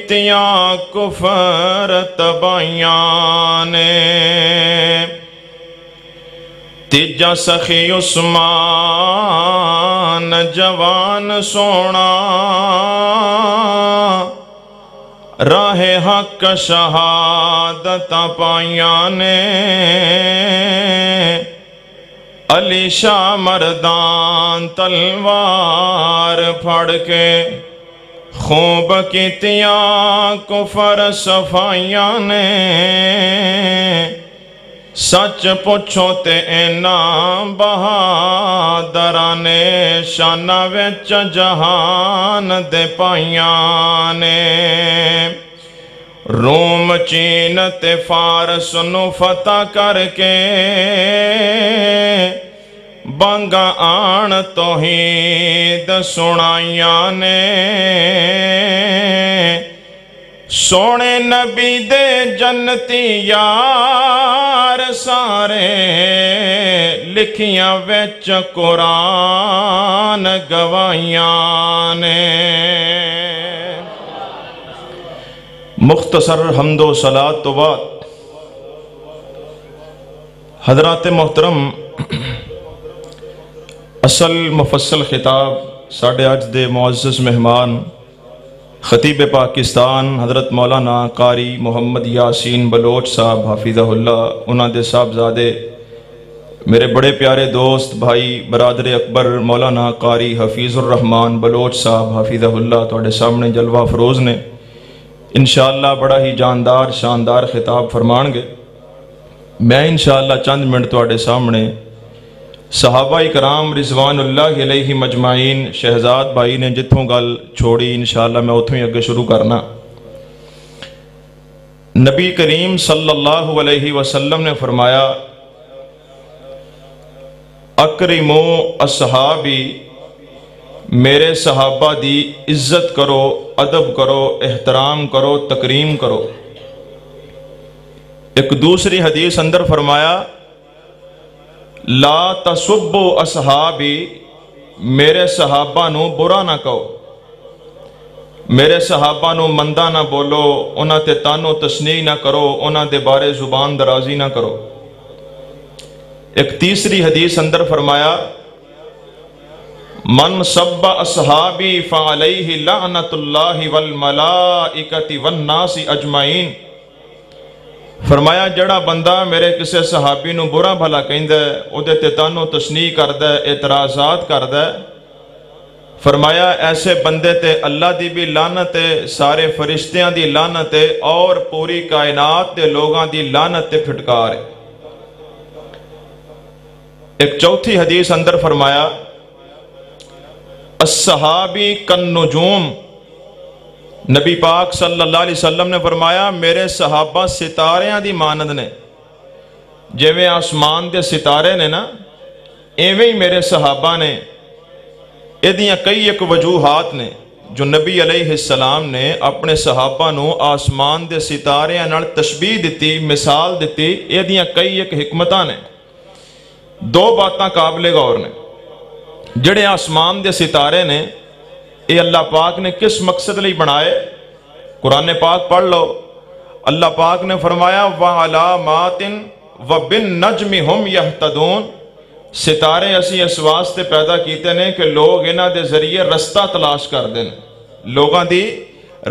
کیتیاں کفر تبائیاں نے تیجا سخی عثمان جوان سونا راہ حق شہادت پائیاں نے علی شاہ مردان تلوار پھڑ کے خوب کیتیاں کفر صفائیاں نے سچ پوچھو تے اینا بہادراں نے شانہ وچ جہان دے پائیاں نے روم چین تے فارس نو فتح کر کے بانگا آن توحید سنائیاں نے سونے نبی دے جنتی یار سارے لکھیاں وچ قرآن گوائیاں نے مختصر حمد و صلاۃ تو بعد حضرات محترم اصل مفصل خطاب ساڑھے اج دے معزز مہمان خطیب پاکستان حضرت مولانا قاری محمد یاسین بلوچ صاحب حفظہ اللہ انہاں دے صاحبزادے میرے بڑے پیارے دوست بھائی برادر اکبر مولانا قاری حفیظ الرحمان بلوچ صاحب حفظہ اللہ توڑے سامنے جلوہ فروز نے انشاءاللہ بڑا ہی جاندار شاندار خطاب فرمان گے میں انشاءاللہ چند منٹ توڑے سامنے صحابہ اکرام رضوان اللہ علیہ مجمعین شہزاد بھائی نے جتھوں گل چھوڑی انشاءاللہ میں اتھوں ہی اگے شروع کرنا نبی کریم صلی اللہ علیہ وسلم نے فرمایا اکرمو اصحابی میرے صحابہ دی عزت کرو ادب کرو احترام کرو تکریم کرو ایک دوسری حدیث اندر فرمایا لا تسبو اصحابی میرے صحابہ نو برا نہ کہو میرے صحابہ نو مندہ نہ بولو انہاں تے تانو تشنیع نہ کرو انہاں دے بارے زبان درازی نہ کرو ایک تیسری حدیث اندر فرمایا من سب اصحابی فعلیہ لعنت اللہ والملائکۃ والناس اجمعین فرمایا جڑا بندہ میرے کسے صحابی نو برا بھلا کہندا ہے او دے تے تانو تشنیع کردا ہے اعتراضات کردا ہے فرمایا ایسے بندے تے اللہ دی بھی لعنت ہے سارے فرشتیاں دی لعنت ہے اور پوری کائنات دے لوگاں دی لعنت تے پھٹکار ہے ایک چوتھی حدیث اندر فرمایا الصحابی کالنجوم نبی پاک صلی اللہ علیہ وسلم نے فرمایا میرے صحابہ ستاریاں دی مانند نے جیویں آسمان دے ستارے نے نا ایویں ہی میرے صحابہ نے ایدیاں کئی ایک وجوہات نے جو نبی علیہ السلام نے اپنے صحابہ نو آسمان دے ستاریاں نال تشبیہ دیتی مثال دیتی ایدیاں کئی ایک حکمتاں نے دو باتاں قابل غور نے جڑے آسمان دے ستارے نے اے اللہ پاک نے کس مقصد لئی بنائے قرآن پاک پڑھ لو اللہ پاک نے فرمایا وَعَلَامَاتٍ وَبِالنَّجْمِ هُمْ يَهْتَدُونَ ستارے اسی اس واسطے پیدا کیتے نے کہ لوگ انہاں دے ذریعے رستہ تلاش کر دیں لوگاں دی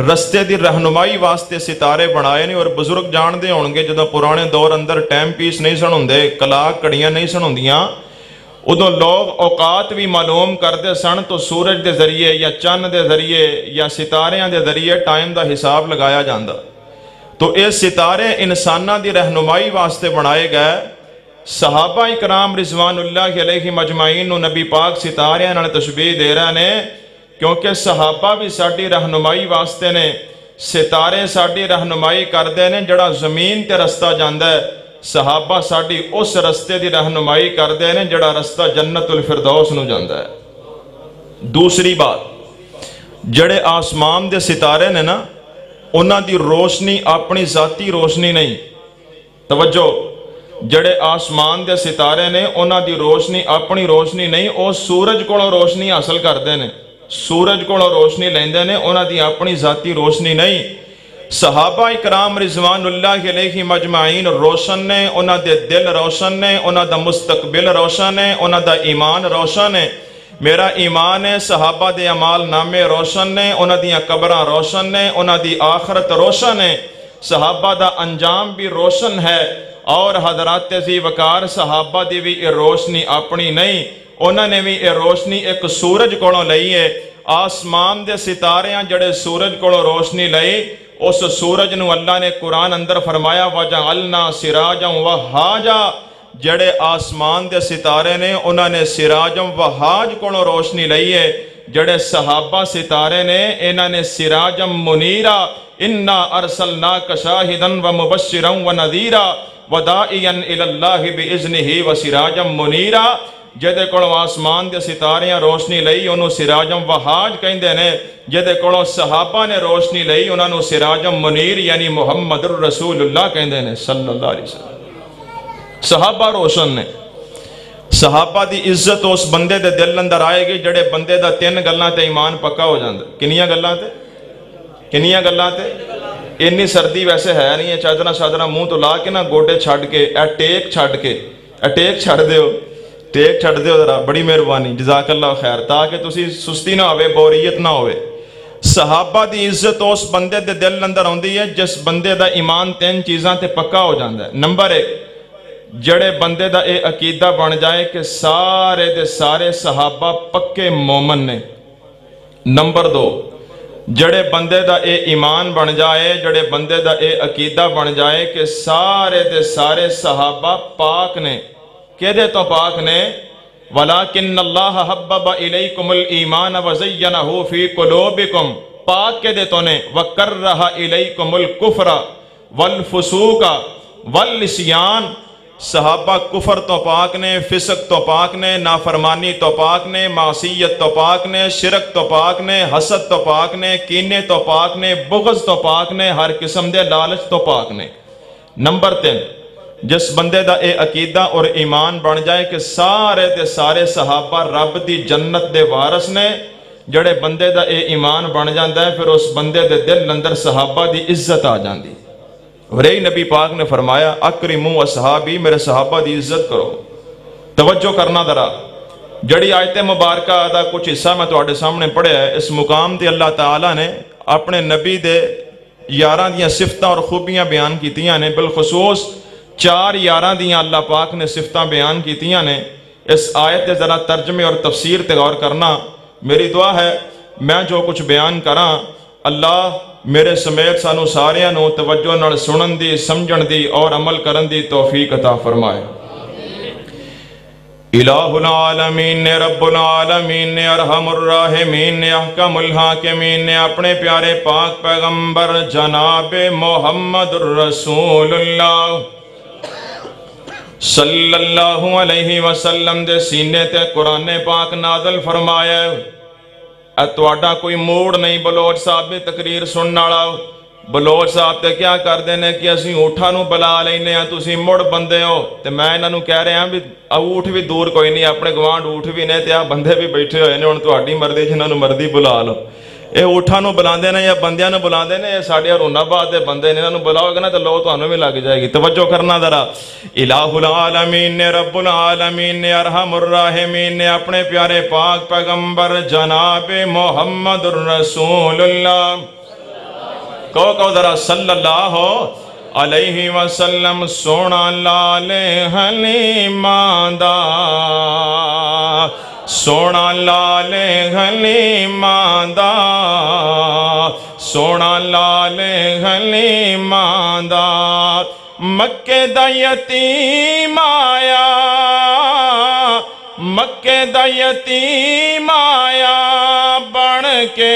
رستے دی رہنمائی واسطے ستارے بنائے نے اور بزرگ جان دے ہونگے جدوں پرانے دور اندر ٹائم پیس نہیں سن ہوندے کلاک کڑیاں نہیں سن ہوندیاں ادو لوگ اوقات بھی معلوم کرتے سن تو سورج دے ذریعے یا چند دے ذریعے یا ستاریاں دے ذریعے ٹائم دا حساب لگایا جاندہ تو اے ستارے انسانہ دی رہنمائی واسطے بنائے گئے صحابہ اکرام رضوان اللہ علیہ مجمعین نو نبی پاک ستاریاں نال تشبیہ دے رہے نے کیونکہ صحابہ بھی ساڑی رہنمائی واسطے نے ستارے ساڑی رہنمائی کردے نے جڑا زمین تے رستہ جاندہ ہے صحابہ ساڑی اس رستے دی رہنمائی کردے نے جڑا رستہ جنت الفردوس نو جاندہ ہے دوسری بات جڑے آسمان دے ستارے نے نا انہاں دی روشنی اپنی ذاتی روشنی نہیں توجہ جڑے آسمان دے ستارے نے انہاں دی روشنی اپنی روشنی نہیں او سورج کو روشنی حاصل کردے نے سورج کو روشنی لیندے نے انہاں دی اپنی ذاتی روشنی نہیں صحابہ اکرام رضوان اللہ علیہ مجمعین روشن نے، انہاں دے دل روشن نے، انہاں دا مستقبل روشن ہے، انہاں دا ایمان روشن ہے۔ میرا ایمان ہے صحابہ دے اعمال نامے روشن نے، انہاں دیاں قبراں روشن نے، انہاں دی آخرت روشن ہے، صحابہ دا انجام بھی روشن ہے۔ اور حضرات ذی وقار صحابہ دی بھی یہ روشنی اپنی نہیں، انہوں نے بھی یہ روشنی ایک سورج کولوں لئی ہے۔ آسمان دے ستاریاں جڑے سورج کولوں روشنی لئی، اس سورج نو اللہ نے قرآن اندر فرمایا وَجَعَلْنَا سِرَاجًا وَحَاجًا، جڑے آسمان دے ستارے نے انہوں نے سراجم وحاج کولوں روشنی لئی ہے، جڑے صحابہ ستارے نے انہوں نے سراجم منیرا اِنَّا أَرْسَلْنَاكَ شَاهِدًا وَمُبَشِّرًا وَنَذِيرًا وَدَاعِيًا إِلَى اللَّهِ بِإِذْنِهِ وَسِرَاجًا مُنِيرًا، جدے کولوں آسمان دے ستاریاں روشنی لئی انہوں سراجم وحاج کہندے نے، جدے کولوں صحابہ نے روشنی لئی انہوں سراجم منیر یعنی محمد الرسول اللہ کہندے نے صلی اللہ علیہ وسلم۔ صحابہ روشن نے، صحابہ دی عزت اس بندے دے دل اندر آئے گی جڑے بندے دا 3 گلاں تے ایمان پکا ہو جاندے۔ کنیاں گلاں تے؟ کنیاں گلاں تے؟ انی سردی ویسے ہے نہیں ہے، چادرہ شادرہ منہ تو لا کے نہ گوڈے چھڑ کے ٹیک چھڑ دیو، ٹیک چھڑ دیو ذرا، بڑی مہربانی، جزاک اللہ خیر، تاکہ تسی سستی نہ ہوئے، بوریت نہ ہوئے۔ صحابہ دی عزت اس بندے دے دل اندر ہوندی ہے جس بندے دا ایمان 3 چیزاں تے پکا ہو جاندا ہے۔ نمبر 1، جڑے بندے دا اے عقیدہ بن جائے کہ سارے دے سارے صحابہ پکے مومن نے۔ نمبر 2، جڑے بندے دا اے ایمان بن جائے، جڑے بندے دا اے عقیدہ بن جائے کہ سارے دے سارے صحابہ پاک نے۔ کہدے تو پاک نے؟ وَلَكِنَّ اللَّهَ حَبَّبَ إِلَيْكُمُ الْإِيمَانَ وَزَيَّنَهُ فِي قُلُوبِكُمْ، پاک کہدے تو نے وَكَرَّهَ إِلَيْكُمُ الْكُفْرَ وَالْفُسُوقَ وَالْعِصْيَانَ، صحابہ کفر تو پاک نے، فسق تو پاک نے، نافرمانی تو پاک نے، معصیت تو پاک نے، شرک تو پاک نے، حسد تو پاک نے، کینے تو پاک نے، بغض تو پاک نے، ہر قسم دے لالچ تو پاک نے۔ نمبر 3، جس بندے دا اے عقیدہ اور ایمان بن جائے کہ سارے دے سارے صحابہ رب دی جنت دے وارث نے، جڑے بندے دا اے ایمان بن جاندہ ہے پھر اس بندے دے دل اندر صحابہ دی عزت آ جاندی۔ وہی نبی پاک نے فرمایا اکرموا اصحابی، میرے صحابہ دی عزت کرو۔ توجہ کرنا ذرا، جڑی آیت مبارکہ دا کچھ حصہ میں تواڈے سامنے پڑھیا ہے، اس مقام تے اللہ تعالیٰ نے اپنے نبی دے یاراں دیاں صفتاں اور خوبیاں بیان کیتیاں نے، بالخصوص 4 یاراں دیاں اللہ پاک نے صفتاں بیان کیتیاں نے۔ اس آیت دے ذرا ترجمے اور تفسیر تے غور کرنا۔ میری دعا ہے میں جو کچھ بیان کراں اللہ میرے سمیت سانو ساریاں نو توجہ نال سنن دی، سمجھن دی اور عمل کرن دی توفیق عطا فرمائے۔ الہ العالمین نے، رب العالمین نے، ارحم الراحمین نے، احکم الحاکمین نے اپنے پیارے پاک پیغمبر جناب محمد الرسول اللہ صلی اللہ علیہ وسلم دے سینے تے قرآن پاک نازل فرمایا۔ اتواڈا کوئی موڑ نہیں بلوچ صاحب بھی تقریر سننا والا، بلوچ صاحب تے کیا کر دینے کہ اسی اونٹھاں نو بلا لینے ہیں، تسی مڑ بندے ہو، تے میں انہاں نو کہہ رہے ہیں بھی اونٹ بھی دور کوئی نہیں، اپنے گوانڈ اونٹ بھی نے، تے آ بندے بھی بیٹھے ہوئے نے، ہن تہاڈی مرضی جنہاں نو مرضی بلا لو۔ اے اونٹھاں نو بلاندے نے یا بندیاں نو بلاندے نے، اے ساڈے ہرون آباد دے بندے نے، انہاں نو بلاؤ گے نا تے لو تانوں بھی لگ جائے گی۔ توجہ کرنا ذرا، الہ العالمین نے، رب العالمین نے، ارحم الراحمین نے اپنے پیارے پاک پیغمبر جناب محمد الرسول اللہ کہو ذرا صلی اللہ علیہ وسلم سونا لال حلیمہ دا، سونا لال حلیمہ دا، سونا لال حلیمہ دا، مکے دا یتیم آیا، مکے دا یتیم آیا، بن کے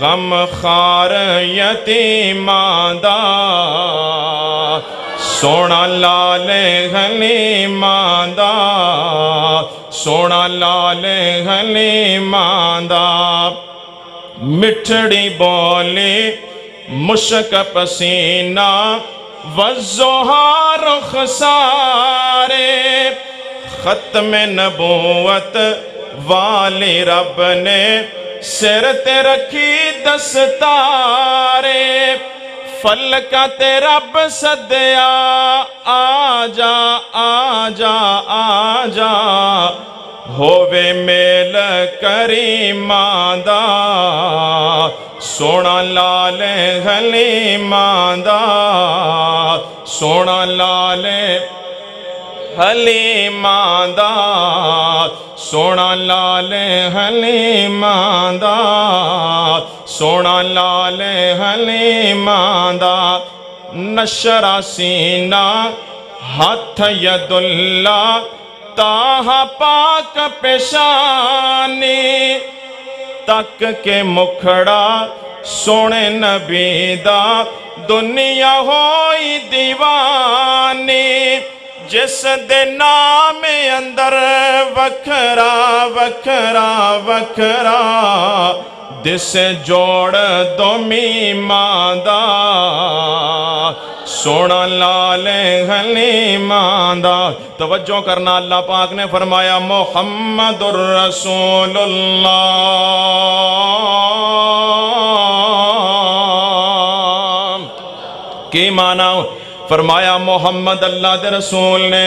غم خار یتیماں دا، سونا لال حلیمہ دا، سونا لال حلیمہ دا، مٹھڑی بولی مشک پسینہ والزہار خسارے، ختم نبوت والی رب نے سر تے رکھی دستارے فلکا تے رب سدیا آجا آجا آجا ہووے میل کریماں دا سونا لال حلیماں دا سونا لال حلیماں دا سونا لال حلیماں دا سونا لال حلیماں دا نشرا سینہ ہاتھ ید اللہ تاہا پاک پیشانی تک کے مکھڑا سونے نبی دا دنیا ہوئی دیوانی جس دے نام اندر وکھرا وکھرا وکھرا دس جوڑ دو میماں دا سونا لال حلیماں دا توجہ کرنا اللہ پاک نے فرمایا محمد الرسول اللہ کی معنی فرمایا محمد اللہ دے رسول نے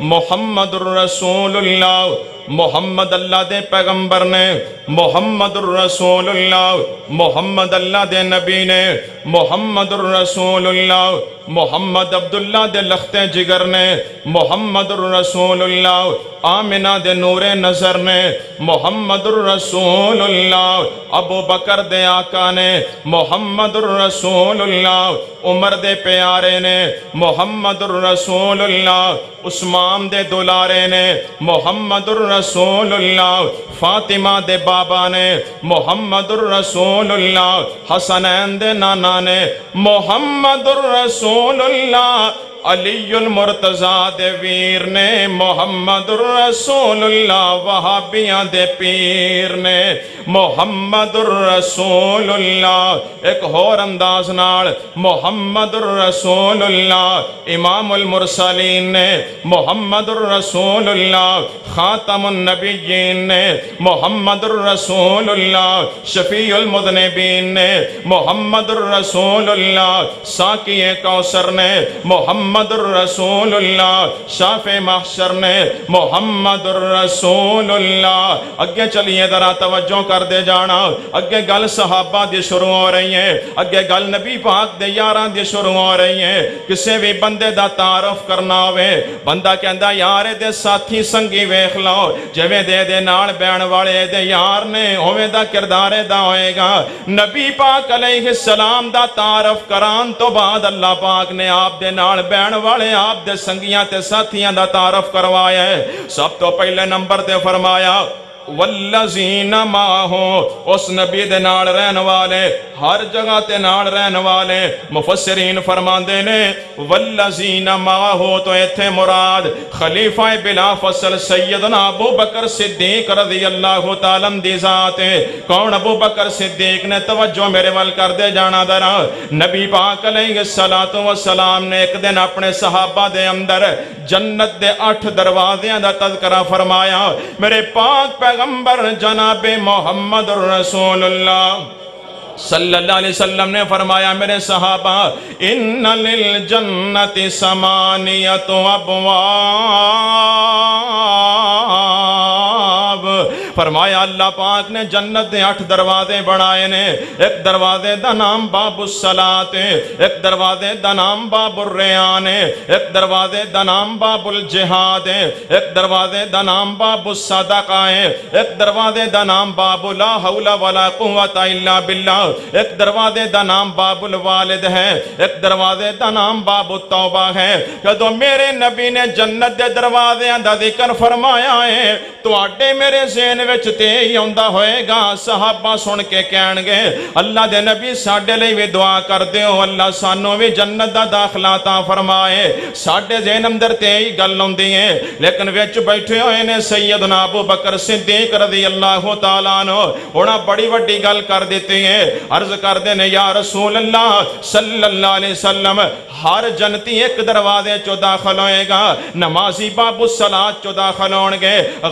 محمد الرسول اللہ محمد اللہ دے پیغمبر نے محمد الرسول اللہ محمد اللہ دے نبی نے محمد الرسول اللہ محمد عبداللہ دے لخت جگر نے محمد الرسول اللہ آمنہ دے نور نظر نے محمد الرسول اللہ ابو بکر دے آقا نے محمد الرسول اللہ عمر دے پیارے نے محمد الرسول اللہ عثمان دے دلارے نے محمد الرسول اللہ فاطمہ دے بابا نے محمد الرسول اللہ حسنین دے نانا نے محمد الرسول اللہ علی المرتضیٰ دے ویر نے محمد الرسول اللہ وہابیاں دے پیر نے محمد الرسول اللہ ایک اور انداز نال محمد الرسول اللہ امام المرسلین نے محمد الرسول اللہ خاتم النبیین نے محمد الرسول اللہ شفیع المذنبین نے محمد الرسول اللہ ساقی کوثر نے محمد الرسول اللہ شافع محشر نے محمد الرسول اللہ اگے چلیے ذرا توجہ کر دے جانا اگے گل صحابہ دی شروع ہو رہی ہے اگے گل نبی پاک دے یاراں دی شروع ہو رہی ہے کسے بھی بندے دا تعارف کرنا ہوئے بندہ کہندا یار دے ساتھی سنگی ویکھ لو جویں دے نال بہن والے دے یار نے اوویں دا کردار دا ہوئے گا نبی پاک علیہ السلام دا تعارف کران تو بعد اللہ پاک نے آپ دے نال بہن والے آپ دے سنگیاں تے ساتھیاں دا تعارف کروایا ہے سب تو پہلے نمبر تے فرمایا والذین ماہو اس نبی دے نال رہن والے ہر جگہ تے نال رہن والے مفسرین فرماندے نے والذین ماہو تو ایتھے مراد خلیفہ بلا فصل سیدنا ابو بکر صدیق رضی اللہ تعالیٰ دی ذات کون ابو بکر صدیق نے توجہ میرے وال کر دے جانا درہ نبی پاک علیہ السلام نے ایک دن اپنے صحابہ دے اندر جنت دے 8 دروازیاں دا تذکرہ فرمایا میرے پاک پیغمبر جناب محمد رسول اللہ صلی اللہ علیہ وسلم نے فرمایا میرے صحابہ ان للجنت ثمانیۃ ابواب فرمایا اللہ پاک نے جنت دے 8 دروازے بنائے نے ایک دروازے دا نام باب الصلاۃ ایک دروازے دا نام باب الریان ایک دروازے دا نام باب الجہاد ایک دروازے دا نام باب الصدقہ ایک دروازے دا نام باب لا حول ولا قوت الا باللہ ایک دروازے دا نام باب الوالد ہے ایک دروازے دا نام باب التوبہ ہے کہ میرے نبی نے جنت دے دروازے دا ذکر فرمایا ہے تو آڈے میرے ذہن وچ تے ہی ہوندہ ہوئے گا صحابہ سن کے کہن گے اللہ دے نبی ساڈے لئی بھی دعا کر دیو اللہ سانو بھی جنت دا داخلہ عطا فرمائے ساڈے ذہن اندر تے ہی گل ہوندی ہے لیکن وچ بیٹھے ہوئے نے سیدنا ابو بکر صدیق رضی اللہ تعالیٰ عنہ انہاں بڑی وڈی گل کر دیتے ہیں عرض کر دینے یا رسول اللہ صلی اللہ علیہ وسلم ہر جنتی ایک دروازے چو داخل ہوئے گا نمازی باب الصلاۃ چو داخل ہون گے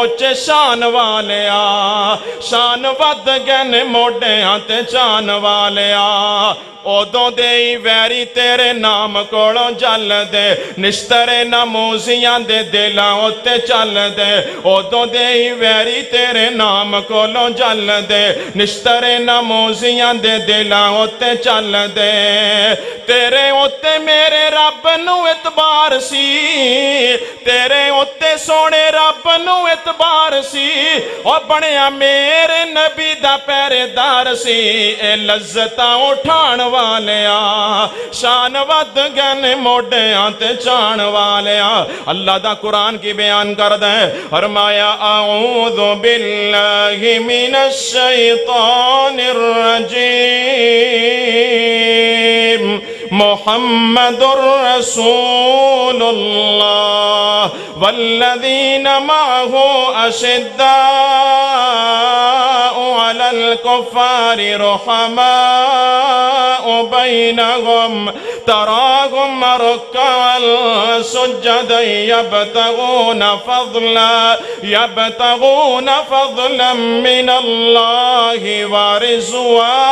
اچے شان والے شان ود گئے نے موڈیاں تے چان والے ادوں دے ویری تیرے نام کولوں جل دے نشترے نموزیاں دے دلاں اتے چل دے ادوں دے ویری تیرے نام کولوں جل دے نشترے نموزیاں دے دلاں اتے چل دے تیرے اتے میرے رب نو اعتبار سی تیرے اتے سونے رب نو اعتبار سی او بنیا میرے نبی دا پہرے دار سی اے لذتاں اٹھان والیا شان ود گئے موڈیاں تے چان والیا اللہ دا قرآن کی بیان کر دے فرمایا اعوذ باللہ من الشیطان الرجیم محمد رسول اللہ والذین معه اشداء علی الکفار رحماء بینہم تراہم رکعا سجدا یبتغون فضلا من اللہ ورضوانا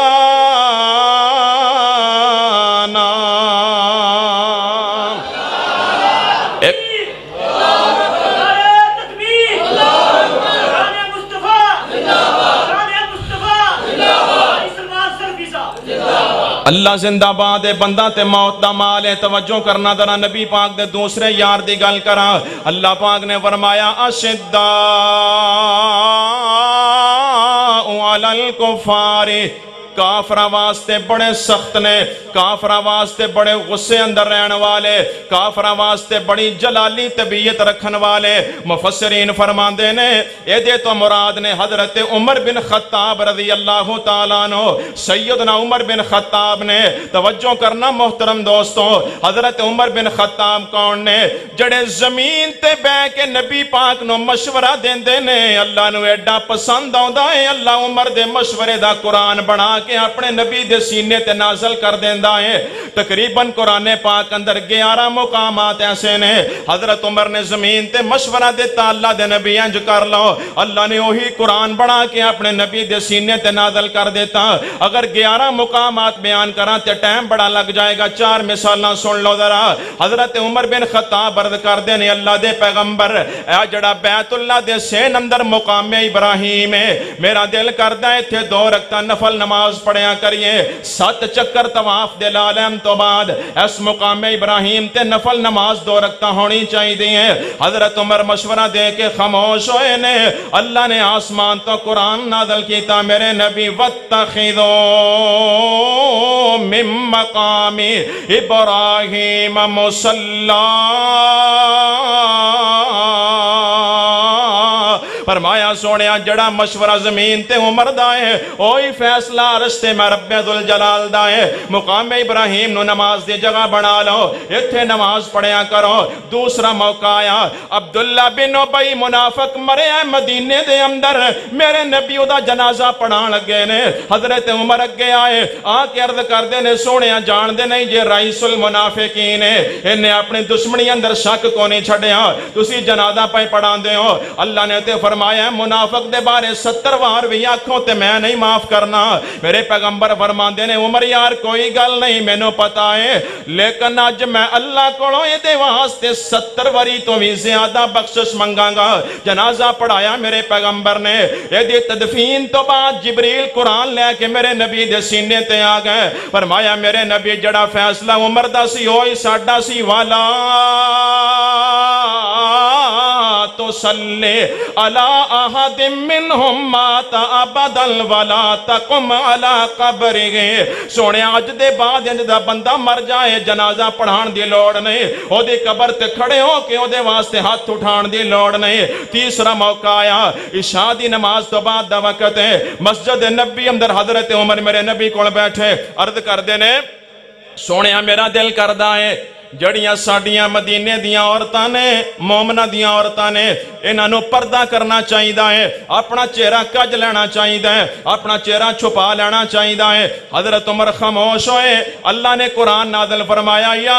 اللہ زندہ باد ہے بندہ تے موت دا مال ہے توجہ کرنا ذرا نبی پاک دے دوسرے یار دی گل کرا اللہ پاک نے فرمایا اشداء علی الکفار کافرہ واسطے بڑے سخت نے کافرہ واسطے بڑے غصے اندر رہن والے کافرہ واسطے بڑی جلالی طبیعت رکھن والے مفسرین فرماندے نے اے دے تو مراد نے حضرت عمر بن خطاب رضی اللہ تعالیٰ عنہ سیدنا عمر بن خطاب نے توجہ کرنا محترم دوستوں حضرت عمر بن خطاب کون نے جڑے زمین تے بے کے نبی پاک نو مشورہ دین دے نے اللہ نو ایڈا پسند آؤں ہے اللہ عمر دے مشورے دا قرآن بنا کہ اپنے نبی دے سینے تے نازل کر دیندہ ہے تقریباً قرآن پاک اندر 11 مقامات ایسے نے حضرت عمر نے زمین تے مشورہ دیتا اللہ دے نبی انج کر لو اللہ نے وہی قرآن بنا کے اپنے نبی دے سینے تے نازل کر دیتا اگر 11 مقامات بیان کرا تے ٹائم بڑا لگ جائے گا 4 مثالاں سن لو ذرا حضرت عمر بن خطاب عرض کر دینے اللہ دے پیغمبر اے جڑا بیت اللہ دے سین اندر مقام ابراہیم ہے میرا دل کردہ ہے تھے 2 رکعت نفل نماز پڑھیا کریے 7 چکر طواف دل عالم تو بعد اس مقام ابراہیم تے نفل نماز 2 رکعت ہونی چاہی دی ہیں حضرت عمر مشورہ دے کے خاموش ہوئے نے اللہ نے آسمان تو قرآن نازل کیتا میرے نبی وَاتَّخِذُوا مِن مَّقَامِ ابراہیم مُصَلَّى فرمایا سونیا جڑا مشورہ زمین تے عمر دائے اوہی فیصلہ رشتے میں رب ذوالجلال دائے مقام ابراہیم نو نماز دی جگہ بنا لو اتھے نماز پڑھیا کرو دوسرا موقع آیا عبداللہ بن ابی منافق مرے ہیں مدینے دے اندر میرے نبی دا جنازہ پڑھان لگے نے حضرت عمر اگے آئے آکے عرض کر دے نے سونیا جان دے نہیں جے رئیس المنافقین ہے انہیں اپنی دشمنی اندر شک کو نہیں چھڑیا تسی جنازہ پہ پڑھان دے ہو اللہ نے تے فرمایا منافق دے بارے 70 وار بھی آنکھوں تے میں نہیں معاف کرنا میرے پیغمبر فرمان دے نے عمر یار کوئی گل نہیں میں نو پتا ہے لیکن آج میں اللہ کولوں یہ دے واسطے 70 واری تو بھی زیادہ بخشش منگاں گا جنازہ پڑھایا میرے پیغمبر نے یہ دی تدفین تو بعد جبریل قرآن لے کے میرے نبی دے سینے تے آ گئے فرمایا میرے نبی جڑا فیصلہ عمر دا سی ہوئی ساڈا سی والا تو صلی علی احد منہم مات ابدل ولا تقم علی قبرہ سونے آج دے بعد انج دا بندہ مر جائے جنازہ پڑھان دی لوڑ نہیں او دی قبر تے کھڑے ہو کے او دے واسطے ہاتھ اٹھان دی لوڑ نہیں تیسرا موقع آیا عشاء دی نماز تو بعد دا وقت ہے مسجد نبی اندر حضرت عمر میرے نبی کول بیٹھے عرض کر دینے سونے میرا دل کردہ ہے جڑیاں ساڑیاں مدینے دیاں عورتاں نے مومنہ دیاں عورتاں نے انہوں پردہ کرنا چاہیے ہے اپنا چہرہ کج لینا چاہیے ہے اپنا چہرہ چھپا لینا چاہیے ہے حضرت عمر خاموش ہوئے اللہ نے قرآن نازل فرمایا یا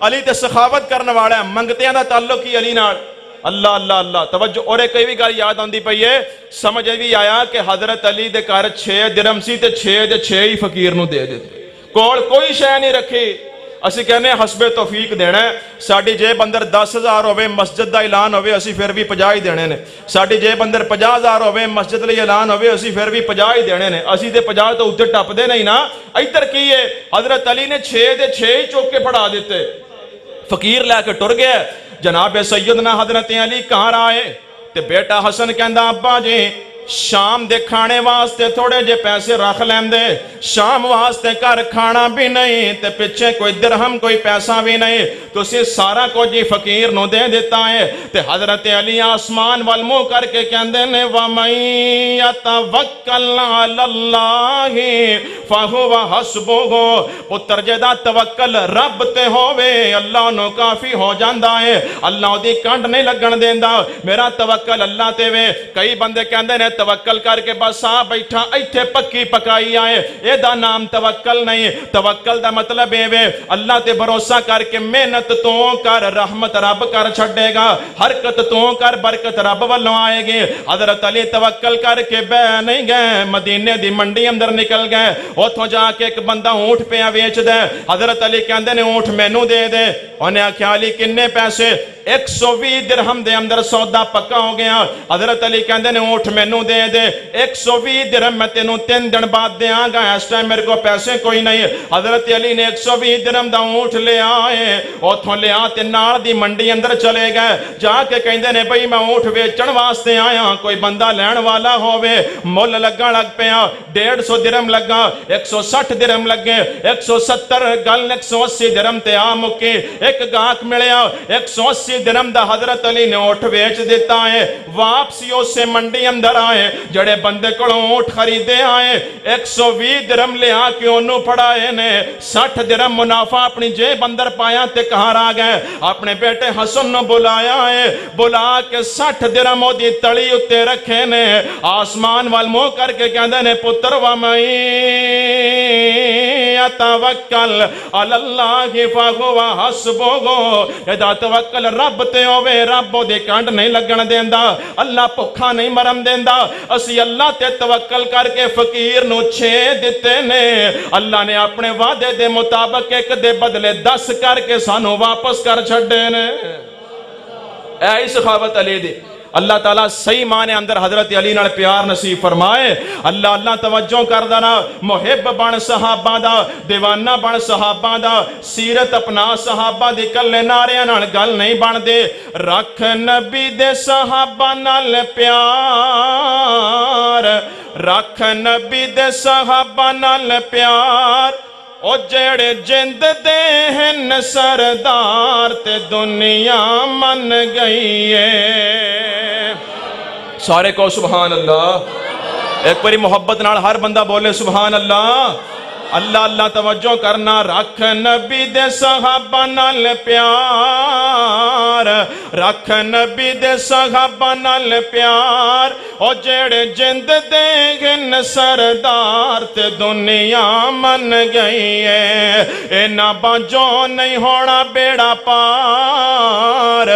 علی تے سخاوت کرنے والا ہے، منگتیاں دا تعلق ہی علی نال۔ اللہ اللہ اللہ توجہ، اور ایک بھی گل یاد آندی پئی ہے، سمجھ بھی آیا کہ حضرت علی دے گھر 6 درہم سی تے 6 دے 6 ہی فقیر نو دے دیتے، کول کوئی شے نہیں رکھی۔ اسی کہنے حسب توفیق دینا ہے، ساڑی جیب اندر 10,000 ہوئے مسجد دا اعلان ہوئے اسی پھر بھی 50 ہی دینے نے، ساڑی جیب اندر 50,000 ہوئے مسجد لئی اعلان ہوئے اسی پھر بھی 50 ہی دینے نے، اسی تے 50 تو اتر ٹپ دے نہیں نا۔ ایتر کی ہے حضرت علی نے 6 دے 6 ہی چوک کے پڑھا دیتے، فقیر لے کے ٹر گیا۔ جناب سیدنا حضرت علی کہاں آئے تے بیٹا حسن کہندا ابا جی شام دے کھانے واسطے تھوڑے جے پیسے رکھ لین دے، شام واسطے کر کھانا بھی نہیں تے پچھے کوئی درہم کوئی پیسہ بھی نہیں، تو اسی سارا کو جی فقیر نو دے دیتا ہے۔ تے حضرت علی آسمان والمو کر کے کہندے نے وَمَن يَتَوَكَّلْ عَلَى اللَّهِ فَهُوَ حَسْبُهُ، پتر جدا توکل رب تے ہووے اللہ نو کافی ہو جاندا ہے، اللہ دی کنڈ نہیں لگن دیندا، میرا توکل اللہ تے وے۔ کئی بندے کہندے نے توکل کر کے بس آ بیٹھا ایتھے پکی پکائی آئے، اے دا نام توکل نہیں۔ توکل دا مطلب اے وے اللہ تے بھروسہ کر کے محنت تو کر رحمت رب کر چھڑے گا، حرکت تو کر برکت رب والوں آئے گی۔ حضرت علی توکل کر کے بے نہیں گئے، مدینے دی منڈی اندر نکل گئے، اوتھوں جا کے ایک بندہ اونٹ پیا ویچ دے، حضرت علی کہندے نے اونٹ مینوں دے دے، انہیں آکھیا علی کنے پیسے؟ 120 درہم دے اندر سودا پکا ہو گیا۔ حضرت علی کہندے نے اونٹ مینوں دے دے، 120 درہم میں تینوں 3 دن بعد دے آگا، اس ٹائم میرے کو پیسے کوئی نہیں۔ حضرت علی نے 120 درہم دا اونٹ لے آئے، اوتھوں لے آتے نال دی منڈی اندر چلے گئے، جا کے کہندے نے بھئی میں اونٹ ویچن واسطے آیا، کوئی بندہ لین والا ہووے، مول لگا لگ پیا، 150 درہم لگا، 160 درہم لگے، 170 گل 180 درہم تے آ مکی، ایک گاہک ملیا 180 درہم دا حضرت علی نے اونٹ ویچ دیتا ہے۔ واپسی اسے منڈی اندر آئے، جڑے بندے کو اونٹ خریدے آئے، 120 درہم لے آ کے انہوں پڑھائے نے، 60 درہم منافع اپنی جیب اندر پایا تے کہاں آ گئے، اپنے بیٹے حسن نے بلایا ہے، بلا کے 60 درہم دی تڑی اتے رکھے نے، آسمان والمو کر کے کہندے نے پتر وَمَن يَتَوَكَّلْ عَلَى اللَّهِ فَهُوَ حَسْبُهُ، ادا توکل رب تے ہووے رب دے کانڈ نہیں لگن دیندا، اللہ بھکھا نہیں مرن دیندا۔ اسی اللہ تے توکل کر کے فقیر نو 6 دتے نے، اللہ نے اپنے وعدے دے مطابق ایک دے بدلے 10 کر کے سانو واپس کر چھڑے نے۔ اے سخاوت علی دی، اللہ تعالیٰ صحیح معنی اندر حضرت علی نال پیار نصیب فرمائے۔ اللہ اللہ توجہ کر دینا، محب بن صحابہ دا، دیوانہ بن صحابہ دا، سیرت اپنا صحابہ دی، کلے ناریاں نال گل نہیں بن دے، رکھ نبی دے صحابہ نال پیار، رکھ نبی دے صحابہ نال پیار، او جڑے جند دے ہن سردار تے دنیا من گئی ہے۔ سارے کو سبحان اللہ، ایک باری محبت نال ہر بندہ بولے سبحان اللہ۔ اللہ اللہ توجہ کرنا، رکھ نبی دے صحابہ نال پیار، رکھ نبی دے صحابہ نال پیار، او جڑے جند دے گن سردار تے دنیا من گئی ہے، اینا بانجو نہیں ہونا بیڑا پار،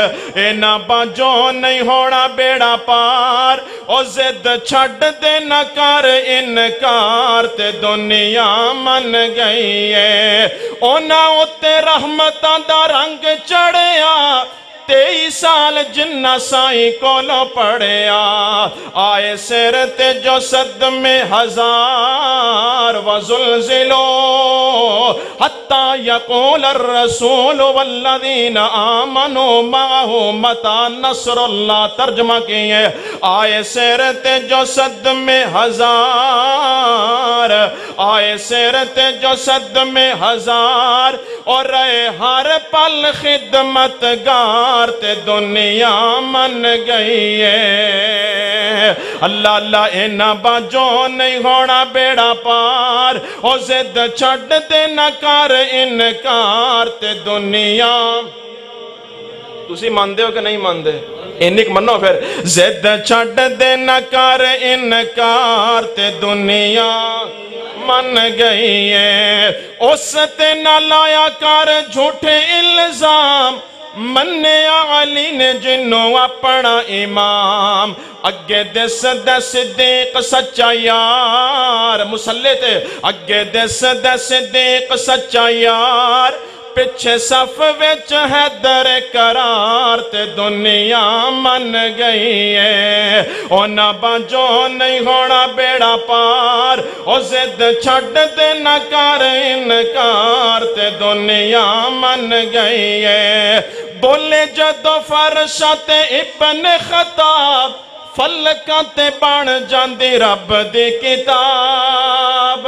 اینا بانجو نہیں ہونا بیڑا پار، او زد چھڑ دے نہ کر انکار تے دنیا من گئی ہے، اونا اتے رحمتاں دا رنگ چڑھیا، 23 سال جنہ سائی کولو پڑھیا، آئے سر تے جو صد میں ہزار، وزلزلو حتی یقول الرسول والذین آمنوا معه متی نصر اللہ، ترجمہ کیے آئے سر تے جو صد میں ہزار، آئے سر تے جو صد میں ہزار، اور رہے ہر پل خدمت گار تے دنیا من گئی ہے۔ اللہ اللہ اینا باجو نہیں ہونا بیڑا پار، او زد چھڑ دے نہ کر انکار تے دنیا۔ تسی ماندے ہو کہ نہیں ماندے؟ انک منو پھر، زد چھڑ دے نہ کر انکار تے دنیا من گئی ہے اس تے نہ لایا کر جھوٹے الزام منیا علی نے جنوں اپنا امام اگے دس صدیق سچا یار مسلے تے اگے دس صدیق سچا یار پچھے صف وچ حیدر قرار تے دنیا من گئی ہے او نہ بانجو نہیں ہونا بیڑا پار او زد چھڑ دے نہ کر انکار تے دنیا من گئی ہے بولے جدو فرشاں تے ابن خطاب فلکاں تے بن جاندی رب دی کتاب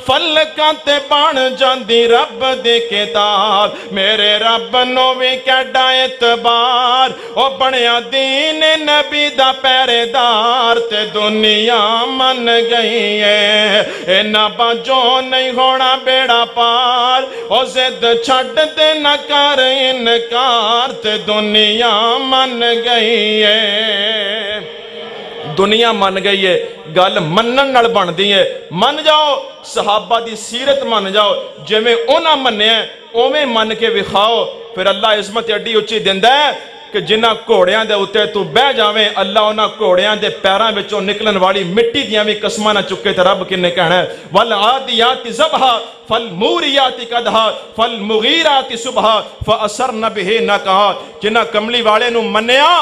فلکاں تے بن جاندی رب دی کتاب میرے رب نو وی کیڈا اعتبار او بنیا دین نبی دا پہرے دار تے دنیا من گئی ہے اینا بانجو نہیں ہونا بیڑا پار او زد چھڑ دے نہ کر انکار تے دنیا من گئی ہے دنیا من گئی ہے گل منن نال بن دی ہے من جاؤ صحابہ دی سیرت من جاؤ جے میں اونا مننے ہیں اومیں من کے وکھاؤ پھر اللہ عظمت اڈی اچھی دیندہ ہے کہ جنہ کوڑیاں دے اتے تو بہ جاویں اللہ انہاں کوڑیاں دے پیراں وچوں نکلن والی مٹی دیاں بھی قسماں نہ چکے تے رب کنے کہنا ہے والعادیات ذبحا فالموریات قدحا فالمغیرات صبحا فاثرن به نقعا جنہ کملی والے نو منیا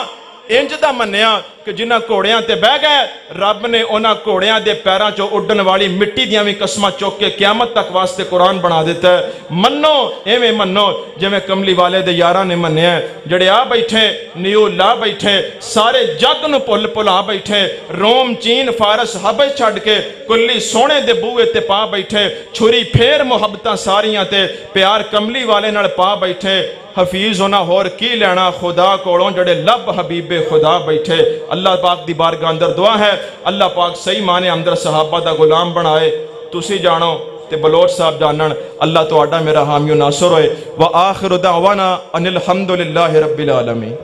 انج دا منیا کہ جنہ کوڑیاں تے بہ گئے رب نے انہاں کوڑیاں دے پیراں چو اڈن والی مٹی دیاں بھی قسمہ چوک کے قیامت تک واسطے قرآن بنا دیتا ہے منو ایویں منو جے میں کملی والے دے یاراں نے منیا ہے جڑے آ بیٹھے نیو لا بیٹھے سارے جگ نو پل پل آ بیٹھے روم چین فارس حبش چھڑ کے کلی سونے دے بوئے تے پا بیٹھے چھری پھیر محبتاں ساریاں تے پیار کملی والے نال پا بیٹھے حفیظ ہونا ہور کی لینا خدا کوڑوں جڑے لب حبیب خدا بیٹھے اللہ پاک دی بارگاہ اندر دعا ہے اللہ پاک صحیح مانے اندر صحابہ دا غلام بنائے تسی جانو تے بلوچ صاحب جانن اللہ تو آڈا میرا حامی و ناصر ہوئے وآخر دعوانا ان الحمدللہ رب العالمین